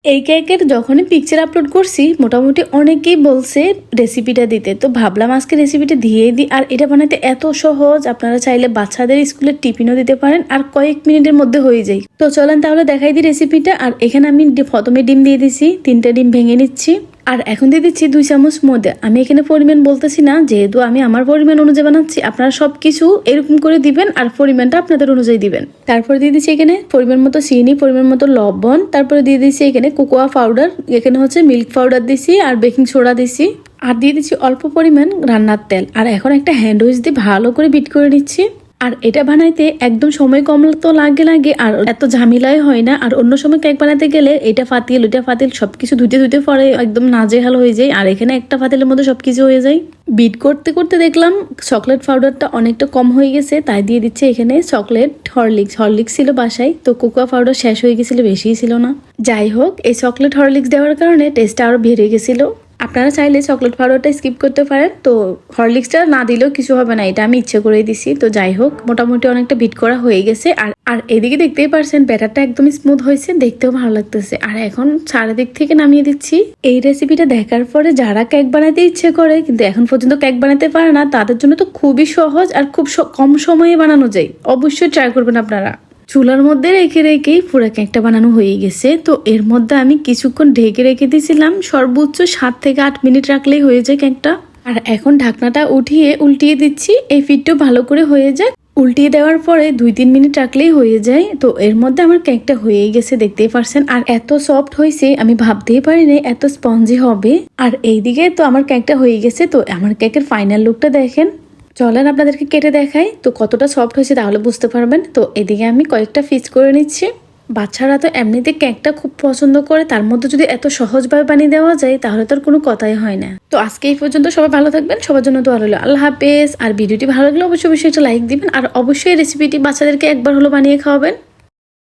এই কেকের যখনই পিকচার আপলোড করছি মোটামুটি অনেকেই বলছে রেসিপিটা দিতে, তো ভাবলাম আজকে রেসিপিটা দিয়ে দিই। আর এটা বানাতে এত সহজ, আপনারা চাইলে বাচ্চাদের স্কুলের টিফিনও দিতে পারেন আর কয়েক মিনিটের মধ্যে হয়ে যায়। তো চলেন তাহলে দেখাই দিই রেসিপিটা। আর এখানে আমি প্রথমে ডিম দিয়ে দিছি, 3টা ডিম ভেঙে নিচ্ছি। আর এখন দিয়ে দিচ্ছি 2 চামচ মধ্যে। আমি এখানে পরিমাণ বলতেছি না, যেহেতু আমি আমার পরিমাণ অনুযায়ী বানাচ্ছি, আপনারা সবকিছু এরকম করে দিবেন আর পরিমাণটা আপনাদের অনুযায়ী দিবেন। তারপরে দিয়ে দিচ্ছি এখানে পরিমাণ মতো চিনি, পরিমাণ মতো লবণ, তারপরে দিয়ে দিচ্ছি এখানে কোকোয়া পাউডার, এখানে হচ্ছে মিল্ক পাউডার দিছি আর বেকিং সোডা দিছি, আর দিয়ে দিচ্ছি অল্প পরিমাণ রান্নার তেল। আর এখন একটা হ্যান্ড উইচ দিয়ে ভালো করে বিট করে নিচ্ছি। আর এটা বানাইতে একদম সময় কম তো লাগে আর এত ঝামেলাই হয় না। আর অন্য সময় কেক বানাতে গেলে এটা ফাতিল ওইটা ফাতিল সবকিছু ধুতে পরে একদম নাজেহাল হয়ে যায়। আর এখানে একটা ফাতিলের মধ্যে সবকিছু হয়ে যায়। বিট করতে করতে দেখলাম চকলেট পাউডারটা অনেকটা কম হয়ে গেছে, তাই দিয়ে দিচ্ছে এখানে চকলেট হরলিক্স ছিল বাসায়, তো কোকোয়া পাউডার শেষ হয়ে গেছিল, বেশিই ছিল না। যাই হোক, এই চকলেট হরলিক্স দেওয়ার কারণে টেস্টটা আরো বেড়ে গেছিল। আপনারা চাইলে চকলেট পাউডারটা স্কিপ করতে পারেন, তো হরলিক্সটা না দিলেও কিছু হবে না, এটা আমি ইচ্ছে করেই দিছি। তো যাই হোক, মোটামুটি অনেকটা বিট করা হয়ে গেছে। আর এদিকে দেখতেই পারছেন ব্যাটারটা একদম স্মুথ হয়েছে, দেখতেও ভালো লাগতেছে। আর এখন চারিদিক থেকে নামিয়ে দিচ্ছি। এই রেসিপিটা দেখার পরে যারা কেক বানাতে ইচ্ছে করে কিন্তু এখন পর্যন্ত কেক বানাতে পারে না, তাদের জন্য তো খুবই সহজ আর খুব কম সময়ে বানানো যায়। অবশ্যই ট্রাই করবেন আপনারা। চুলার মধ্যে রেখেই পুরো কেকটা বানানো হয়ে গেছে। তো এর মধ্যে আমি কিছুক্ষণ ঢেকে রেখে দিয়েছিলাম, সর্বোচ্চ 7 থেকে 8 মিনিট রাখলেই হয়ে যায় কেকটা। আর এখন ঢাকনাটা উঠিয়ে উল্টিয়ে দিচ্ছি, এই ফিটটাও ভালো করে হয়ে যায়। উল্টিয়ে দেওয়ার পরে 2-3 মিনিট রাখলেই হয়ে যায়। তো এর মধ্যে আমার কেকটা হয়ে গেছে, দেখতেই পারছেন। আর এত সফট হয়েছে, আমি ভাবতেই পারিনি এত স্পঞ্জি হবে। আর এইদিকে তো আমার কেকটা হয়ে গেছে। তো আমার কেকের ফাইনাল লুকটা দেখেন। চলেন আপনাদেরকে কেটে দেখাই, তো কতটা সফট হয়েছে তাহলে বুঝতে পারবেন। তো এদিকে আমি কয়েকটা পিস করে নিচ্ছি। বাচ্চারা তো এমনিতে কেকটা খুব পছন্দ করে, তার মধ্যে যদি এত সহজভাবে বানিয়ে দেওয়া যায় তাহলে তো আর কোনো কথাই হয় না। তো আজকে এই পর্যন্ত, সবাই ভালো থাকবেন, সবার জন্য দোয়া রইল। আল্লাহ হাফেজ। আর ভিডিওটি ভালো লাগলে অবশ্যই একটা লাইক দিবেন আর অবশ্যই রেসিপিটি বাচ্চাদেরকে একবার হলো বানিয়ে খাওয়াবেন।